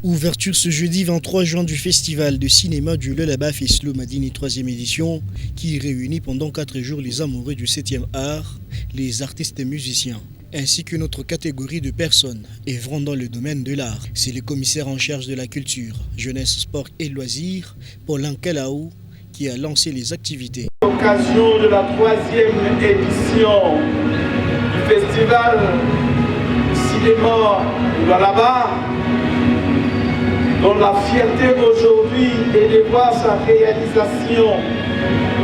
Ouverture ce jeudi 23 juin du festival de cinéma du Lualaba Feslo Madini 3e édition qui réunit pendant 4 jours les amoureux du 7e art, les artistes et musiciens, ainsi qu'une autre catégorie de personnes œuvrant dans le domaine de l'art. C'est le commissaire en charge de la culture, jeunesse, sport et loisirs, Paulin Kalaou, qui a lancé les activités. À l'occasion de la 3e édition du festival cinéma du Lualaba, dont la fierté aujourd'hui est de voir sa réalisation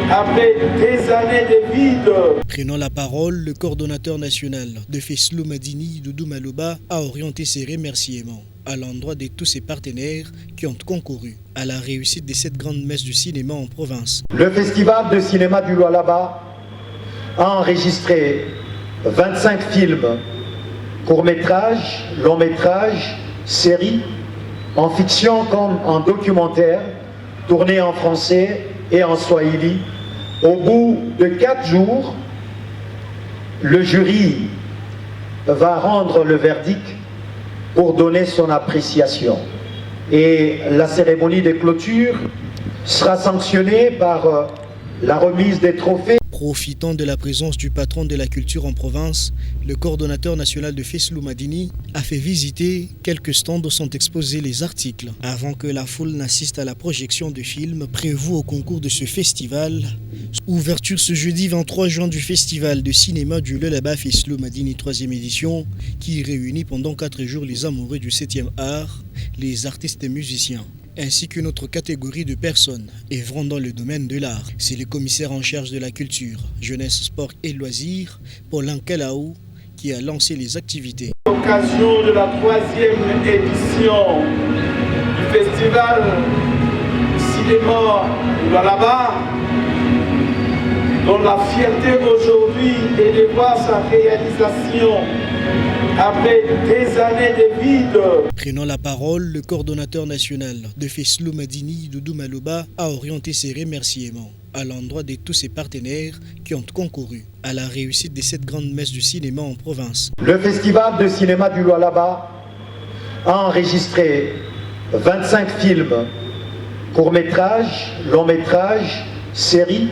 après des années de vide. Prenant la parole, le coordonnateur national de Feslo Madini, Doudou Maloba, a orienté ses remerciements à l'endroit de tous ses partenaires qui ont concouru à la réussite de cette grande messe du cinéma en province. Le festival de cinéma du Lualaba a enregistré 25 films, courts-métrages, longs-métrages, séries, en fiction comme en documentaire, tourné en français et en swahili. Au bout de 4 jours, le jury va rendre le verdict pour donner son appréciation. Et la cérémonie de clôture sera sanctionnée par la remise des trophées. Profitant de la présence du patron de la culture en province, le coordonnateur national de Feslo Madini a fait visiter quelques stands où sont exposés les articles avant que la foule n'assiste à la projection de films prévus au concours de ce festival. Ouverture ce jeudi 23 juin du festival de cinéma du Lualaba Feslo Madini 3e édition qui réunit pendant 4 jours les amoureux du 7e art, les artistes et musiciens, ainsi qu'une autre catégorie de personnes œuvrant dans le domaine de l'art. C'est le commissaire en charge de la culture, jeunesse, sport et loisirs, Paulin Kalaou, qui a lancé les activités. À l'occasion de la 3e édition du festival cinéma du Lualaba, dont la fierté aujourd'hui est de voir sa réalisation après des années de vide. Prenant la parole, le coordonnateur national de Feslo Madini, Doudou Maloba, a orienté ses remerciements à l'endroit de tous ses partenaires qui ont concouru à la réussite de cette grande messe du cinéma en province. Le festival de cinéma du Lualaba a enregistré 25 films, courts-métrages, longs-métrages, séries,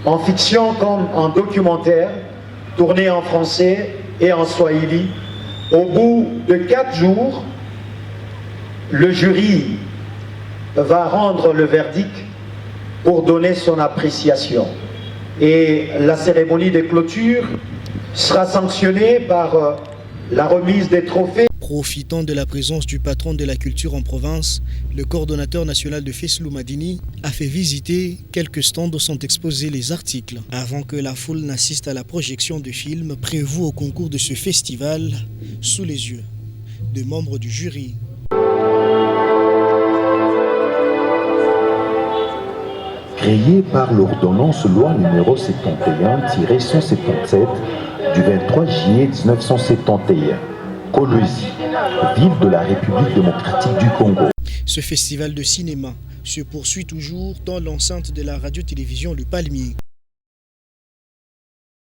en fiction comme en documentaire, tourné en français et en swahili. Au bout de 4 jours, le jury va rendre le verdict pour donner son appréciation. Et la cérémonie de clôture sera sanctionnée par la remise des trophées. Profitant de la présence du patron de la culture en province, le coordonnateur national de Feslo Madini a fait visiter quelques stands où sont exposés les articles avant que la foule n'assiste à la projection de films prévus au concours de ce festival sous les yeux de membres du jury. Créé par l'ordonnance loi numéro 71-177 du 23 juillet 1971, Kolwezi, ville de la République démocratique du Congo. Ce festival de cinéma se poursuit toujours dans l'enceinte de la radio-télévision Le Palmier.